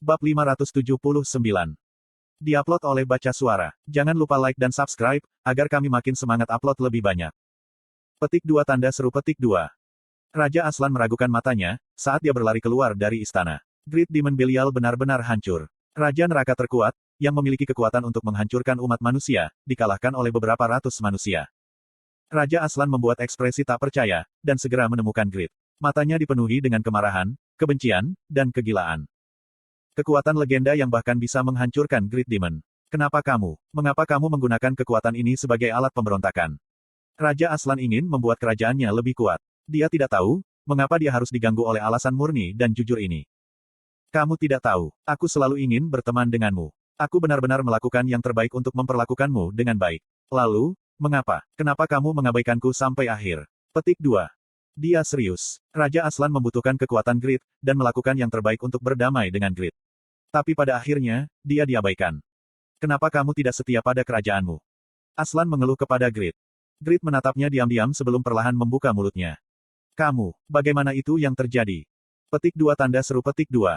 Bab 579. Diupload oleh Baca Suara. Jangan lupa like dan subscribe, agar kami makin semangat upload lebih banyak. Petik 2 tanda seru petik 2. Raja Aslan meragukan matanya, saat dia berlari keluar dari istana. Great Demon Belial benar-benar hancur. Raja neraka terkuat, yang memiliki kekuatan untuk menghancurkan umat manusia, dikalahkan oleh beberapa ratus manusia. Raja Aslan membuat ekspresi tak percaya, dan segera menemukan Great. Matanya dipenuhi dengan kemarahan, kebencian, dan kegilaan. Kekuatan legenda yang bahkan bisa menghancurkan Great Demon. Mengapa kamu menggunakan kekuatan ini sebagai alat pemberontakan? Raja Aslan ingin membuat kerajaannya lebih kuat. Dia tidak tahu, mengapa dia harus diganggu oleh alasan murni dan jujur ini. Kamu tidak tahu, aku selalu ingin berteman denganmu. Aku benar-benar melakukan yang terbaik untuk memperlakukanmu dengan baik. Lalu, kenapa kamu mengabaikanku sampai akhir? Petik 2. Dia serius. Raja Aslan membutuhkan kekuatan Great, dan melakukan yang terbaik untuk berdamai dengan Great. Tapi pada akhirnya, dia diabaikan. Kenapa kamu tidak setia pada kerajaanmu? Aslan mengeluh kepada Great. Great menatapnya diam-diam sebelum perlahan membuka mulutnya. Bagaimana itu yang terjadi? Petik 2 tanda seru petik 2.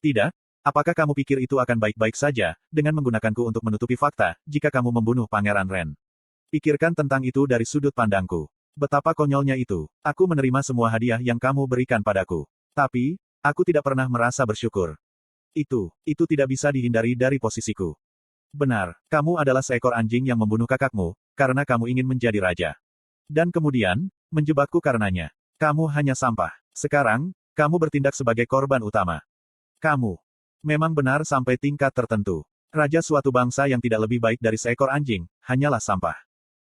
Tidak? Apakah kamu pikir itu akan baik-baik saja, dengan menggunakanku untuk menutupi fakta, jika kamu membunuh Pangeran Ren? Pikirkan tentang itu dari sudut pandangku. Betapa konyolnya itu. Aku menerima semua hadiah yang kamu berikan padaku. Tapi, aku tidak pernah merasa bersyukur. Itu tidak bisa dihindari dari posisiku. Benar, kamu adalah seekor anjing yang membunuh kakakmu, karena kamu ingin menjadi raja. Dan kemudian, menjebakku karenanya. Kamu hanya sampah. Sekarang, kamu bertindak sebagai korban utama. Kamu memang benar sampai tingkat tertentu. Raja suatu bangsa yang tidak lebih baik dari seekor anjing, hanyalah sampah.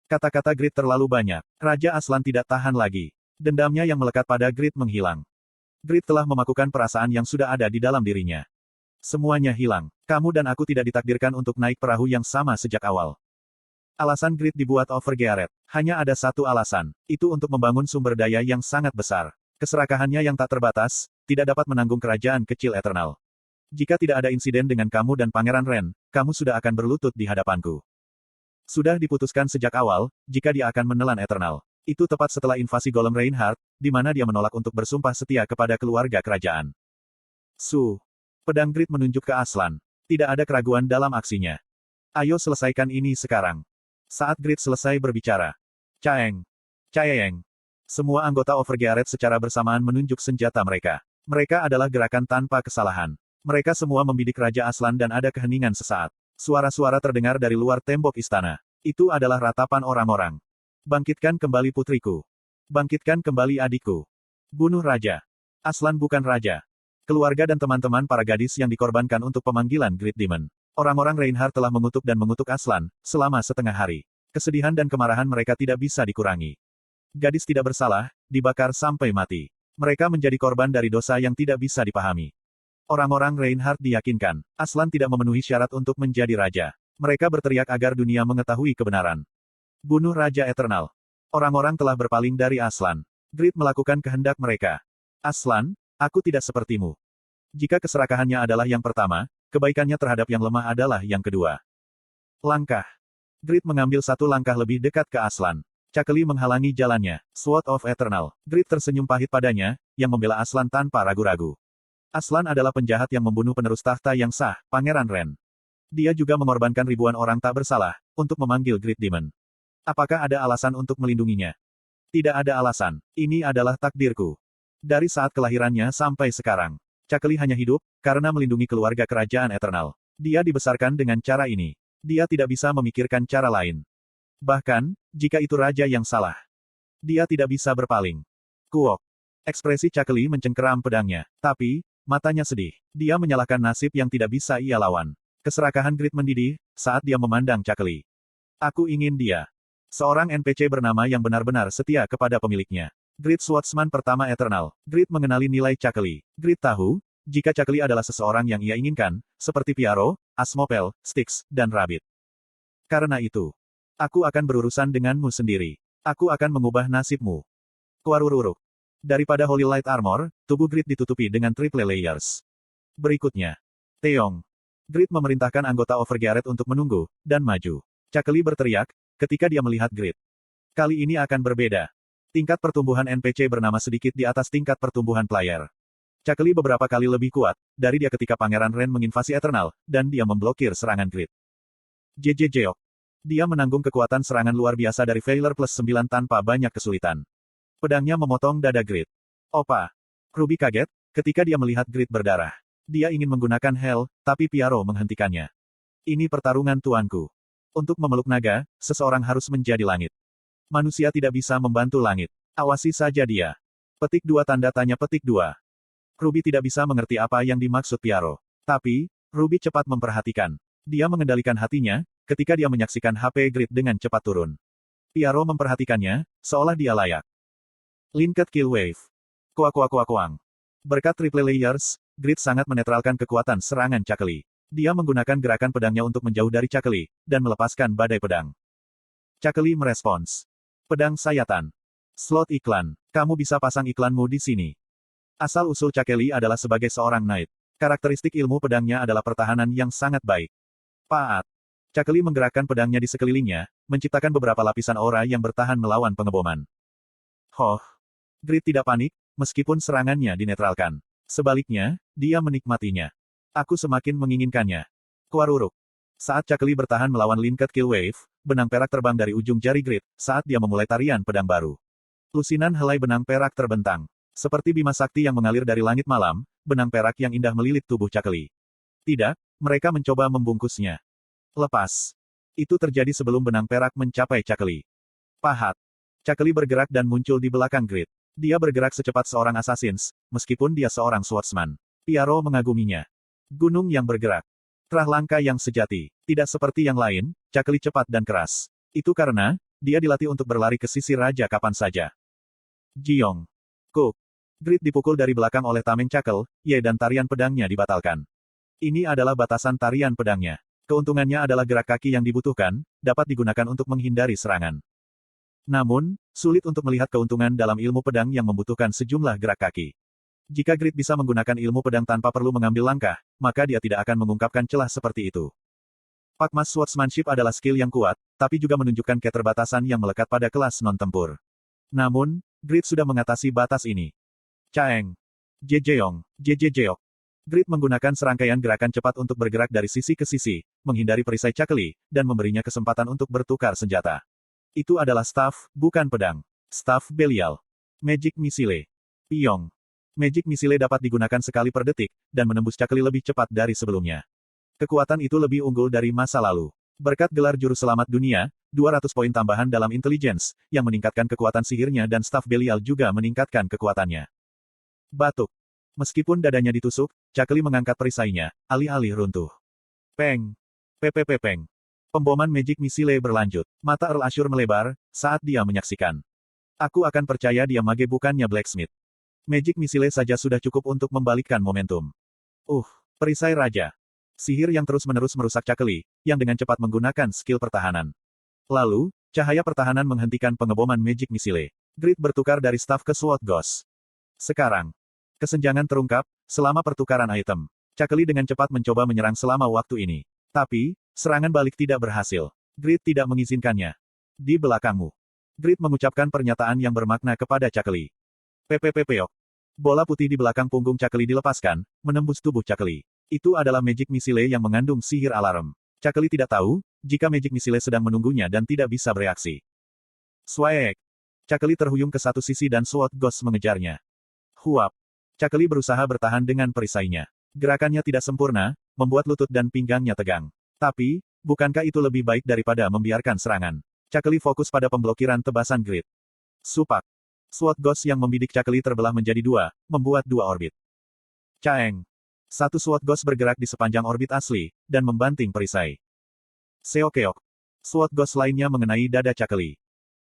Kata-kata Great terlalu banyak. Raja Aslan tidak tahan lagi. Dendamnya yang melekat pada Great menghilang. Great telah memakukan perasaan yang sudah ada di dalam dirinya. Semuanya hilang. Kamu dan aku tidak ditakdirkan untuk naik perahu yang sama sejak awal. Alasan Great dibuat overgearet. Hanya ada satu alasan. Itu untuk membangun sumber daya yang sangat besar. Keserakahannya yang tak terbatas, tidak dapat menanggung kerajaan kecil Eternal. Jika tidak ada insiden dengan kamu dan Pangeran Ren, kamu sudah akan berlutut di hadapanku. Sudah diputuskan sejak awal, jika dia akan menelan Eternal. Itu tepat setelah invasi Golem Reinhardt, di mana dia menolak untuk bersumpah setia kepada keluarga kerajaan. Pedang Great menunjuk ke Aslan. Tidak ada keraguan dalam aksinya. Ayo selesaikan ini sekarang. Saat Great selesai berbicara. Caeng. Semua anggota Overgearet secara bersamaan menunjuk senjata mereka. Mereka adalah gerakan tanpa kesalahan. Mereka semua membidik Raja Aslan dan ada keheningan sesaat. Suara-suara terdengar dari luar tembok istana. Itu adalah ratapan orang-orang. Bangkitkan kembali putriku. Bangkitkan kembali adikku. Bunuh raja. Aslan bukan raja. Keluarga dan teman-teman para gadis yang dikorbankan untuk pemanggilan Great Demon. Orang-orang Reinhardt telah mengutuk Aslan, selama setengah hari. Kesedihan dan kemarahan mereka tidak bisa dikurangi. Gadis tidak bersalah, dibakar sampai mati. Mereka menjadi korban dari dosa yang tidak bisa dipahami. Orang-orang Reinhardt diyakinkan, Aslan tidak memenuhi syarat untuk menjadi raja. Mereka berteriak agar dunia mengetahui kebenaran. Bunuh Raja Eternal. Orang-orang telah berpaling dari Aslan. Great melakukan kehendak mereka. Aslan, aku tidak sepertimu. Jika keserakahannya adalah yang pertama, kebaikannya terhadap yang lemah adalah yang kedua. Langkah. Great mengambil satu langkah lebih dekat ke Aslan. Cakeli menghalangi jalannya. Sword of Eternal. Great tersenyum pahit padanya, yang membela Aslan tanpa ragu-ragu. Aslan adalah penjahat yang membunuh penerus tahta yang sah, Pangeran Ren. Dia juga mengorbankan ribuan orang tak bersalah, untuk memanggil Great Demon. Apakah ada alasan untuk melindunginya? Tidak ada alasan. Ini adalah takdirku. Dari saat kelahirannya sampai sekarang. Cakeli hanya hidup, karena melindungi keluarga kerajaan Eternal. Dia dibesarkan dengan cara ini. Dia tidak bisa memikirkan cara lain. Bahkan, jika itu raja yang salah. Dia tidak bisa berpaling. Kuok. Ekspresi Cakeli mencengkeram pedangnya. Tapi, matanya sedih. Dia menyalahkan nasib yang tidak bisa ia lawan. Keserakahan Great mendidih, saat dia memandang Cakeli. Aku ingin dia. Seorang NPC bernama yang benar-benar setia kepada pemiliknya. Great Swordsman pertama Eternal. Great mengenali nilai Cakeli. Great tahu, jika Cakeli adalah seseorang yang ia inginkan, seperti Piaro, Asmopel, Styx, dan Rabbit. Karena itu, aku akan berurusan denganmu sendiri. Aku akan mengubah nasibmu. Kuarururuk. Daripada Holy Light Armor, tubuh Great ditutupi dengan triple layers. Berikutnya. Teong. Great memerintahkan anggota Overgearet untuk menunggu, dan maju. Cakeli berteriak, ketika dia melihat Great. Kali ini akan berbeda. Tingkat pertumbuhan NPC bernama sedikit di atas tingkat pertumbuhan player. Cakli beberapa kali lebih kuat dari dia ketika Pangeran Ren menginvasi Eternal, dan dia memblokir serangan Grid. JJ Jeok. Dia menanggung kekuatan serangan luar biasa dari Valor plus 9 tanpa banyak kesulitan. Pedangnya memotong dada Grid. Opa. Ruby kaget ketika dia melihat Grid berdarah. Dia ingin menggunakan Hell, tapi Piaro menghentikannya. Ini pertarungan tuanku. Untuk memeluk naga, seseorang harus menjadi langit. Manusia tidak bisa membantu langit. Awasi saja dia. Petik 2 tanda tanya petik 2. Ruby tidak bisa mengerti apa yang dimaksud Piaro. Tapi, Ruby cepat memperhatikan. Dia mengendalikan hatinya, ketika dia menyaksikan HP Grid dengan cepat turun. Piaro memperhatikannya, seolah dia layak. Linked Kill Wave. Kuang. Berkat triple layers, Grid sangat menetralkan kekuatan serangan Cakli. Dia menggunakan gerakan pedangnya untuk menjauh dari Cakli, dan melepaskan badai pedang. Cakli merespons. Pedang sayatan. Slot iklan. Kamu bisa pasang iklanmu di sini. Asal-usul Cakli adalah sebagai seorang knight. Karakteristik ilmu pedangnya adalah pertahanan yang sangat baik. Paat. Cakli menggerakkan pedangnya di sekelilingnya, menciptakan beberapa lapisan aura yang bertahan melawan pengeboman. Grid tidak panik, meskipun serangannya dinetralkan. Sebaliknya, dia menikmatinya. Aku semakin menginginkannya. Kuaruruk. Saat Cakli bertahan melawan Linked Kill Wave, benang perak terbang dari ujung jari Grid, saat dia memulai tarian pedang baru. Lusinan helai benang perak terbentang. Seperti bima sakti yang mengalir dari langit malam, benang perak yang indah melilit tubuh Cakli. Tidak, mereka mencoba membungkusnya. Lepas. Itu terjadi sebelum benang perak mencapai Cakli. Pahat. Cakli bergerak dan muncul di belakang Grid. Dia bergerak secepat seorang assassins, meskipun dia seorang swordsman. Piaro mengaguminya. Gunung yang bergerak. Terah langka yang sejati. Tidak seperti yang lain, Cakli cepat dan keras. Itu karena, dia dilatih untuk berlari ke sisi raja kapan saja. Jiong. Cook. Grid dipukul dari belakang oleh tameng Cakel, dan tarian pedangnya dibatalkan. Ini adalah batasan tarian pedangnya. Keuntungannya adalah gerak kaki yang dibutuhkan, dapat digunakan untuk menghindari serangan. Namun, sulit untuk melihat keuntungan dalam ilmu pedang yang membutuhkan sejumlah gerak kaki. Jika Grid bisa menggunakan ilmu pedang tanpa perlu mengambil langkah, maka dia tidak akan mengungkapkan celah seperti itu. Pakmas Swordsmanship adalah skill yang kuat, tapi juga menunjukkan keterbatasan yang melekat pada kelas non-tempur. Namun, Grid sudah mengatasi batas ini. Caeng. Jejeong. Jejejeok. Grid menggunakan serangkaian gerakan cepat untuk bergerak dari sisi ke sisi, menghindari perisai Cakli, dan memberinya kesempatan untuk bertukar senjata. Itu adalah staff, bukan pedang. Staff Belial. Magic Missile. Piong. Magic Missile dapat digunakan sekali per detik, dan menembus Cakli lebih cepat dari sebelumnya. Kekuatan itu lebih unggul dari masa lalu. Berkat gelar juru selamat dunia, 200 poin tambahan dalam intelligence, yang meningkatkan kekuatan sihirnya dan staff Belial juga meningkatkan kekuatannya. Batuk. Meskipun dadanya ditusuk, Cakli mengangkat perisainya, alih-alih runtuh. Peng. Peng. Pemboman Magic Missile berlanjut. Mata Earl Ashur melebar, saat dia menyaksikan. Aku akan percaya dia mage bukannya blacksmith. Magic Missile saja sudah cukup untuk membalikkan momentum. Perisai raja. Sihir yang terus-menerus merusak Cakli, yang dengan cepat menggunakan skill pertahanan. Lalu, cahaya pertahanan menghentikan pengeboman Magic Missile. Grid bertukar dari staff ke Sword Ghost. Sekarang. Kesenjangan terungkap, selama pertukaran item. Cakli dengan cepat mencoba menyerang selama waktu ini. Tapi, serangan balik tidak berhasil. Grid tidak mengizinkannya. Di belakangmu. Grid mengucapkan pernyataan yang bermakna kepada Cakli. Pepepepeok. Bola putih di belakang punggung Cakli dilepaskan, menembus tubuh Cakli. Itu adalah Magic Missile yang mengandung sihir alarm. Cakli tidak tahu, jika Magic Missile sedang menunggunya dan tidak bisa bereaksi. Swaek. Cakli terhuyung ke satu sisi dan Sword Ghost mengejarnya. Huap. Cakli berusaha bertahan dengan perisainya. Gerakannya tidak sempurna, membuat lutut dan pinggangnya tegang. Tapi, bukankah itu lebih baik daripada membiarkan serangan? Cakli fokus pada pemblokiran tebasan Grid. Supak. Sword Ghost yang membidik Cakli terbelah menjadi dua, membuat dua orbit. Caeng. Satu Sword Ghost bergerak di sepanjang orbit asli, dan membanting perisai. Seokeok. Sword Ghost lainnya mengenai dada Cakli.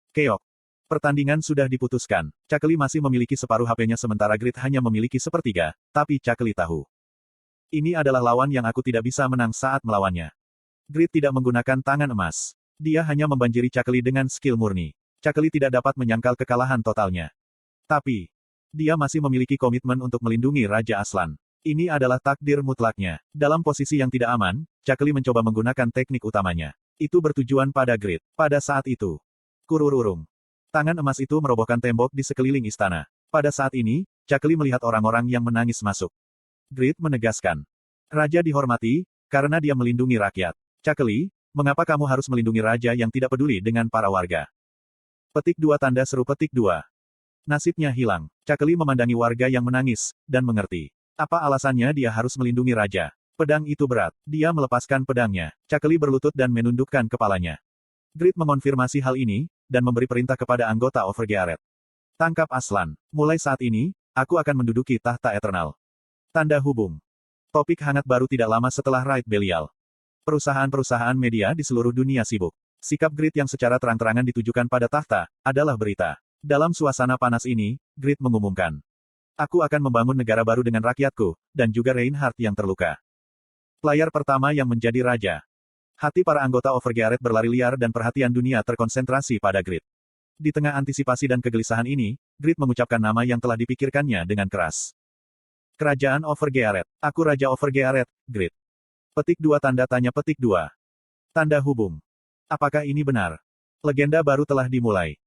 Keok. Pertandingan sudah diputuskan. Cakli masih memiliki separuh HP-nya sementara Grid hanya memiliki sepertiga, tapi Cakli tahu. Ini adalah lawan yang aku tidak bisa menang saat melawannya. Grid tidak menggunakan tangan emas. Dia hanya membanjiri Cakli dengan skill murni. Cakli tidak dapat menyangkal kekalahan totalnya. Tapi, dia masih memiliki komitmen untuk melindungi Raja Aslan. Ini adalah takdir mutlaknya. Dalam posisi yang tidak aman, Cakli mencoba menggunakan teknik utamanya. Itu bertujuan pada Grid. Pada saat itu, kurururung. Tangan emas itu merobohkan tembok di sekeliling istana. Pada saat ini, Cakeli melihat orang-orang yang menangis masuk. Grid menegaskan. Raja dihormati, karena dia melindungi rakyat. Cakeli, mengapa kamu harus melindungi raja yang tidak peduli dengan para warga? Petik 2 tanda seru petik 2. Nasibnya hilang. Cakeli memandangi warga yang menangis, dan mengerti. Apa alasannya dia harus melindungi raja? Pedang itu berat. Dia melepaskan pedangnya. Cakeli berlutut dan menundukkan kepalanya. Grid mengonfirmasi hal ini, dan memberi perintah kepada anggota Overgearet. Tangkap Aslan. Mulai saat ini, aku akan menduduki tahta Eternal. Tanda hubung. Topik hangat baru tidak lama setelah Raid Belial. Perusahaan-perusahaan media di seluruh dunia sibuk. Sikap Grid yang secara terang-terangan ditujukan pada tahta, adalah berita. Dalam suasana panas ini, Grid mengumumkan. Aku akan membangun negara baru dengan rakyatku, dan juga Reinhardt yang terluka. Player pertama yang menjadi raja. Hati para anggota Overgearet berlari liar dan perhatian dunia terkonsentrasi pada Grid. Di tengah antisipasi dan kegelisahan ini, Grid mengucapkan nama yang telah dipikirkannya dengan keras. Kerajaan Overgearet. Aku Raja Overgearet, Grid. Petik 2 tanda tanya petik 2. Tanda hubung. Apakah ini benar? Legenda baru telah dimulai.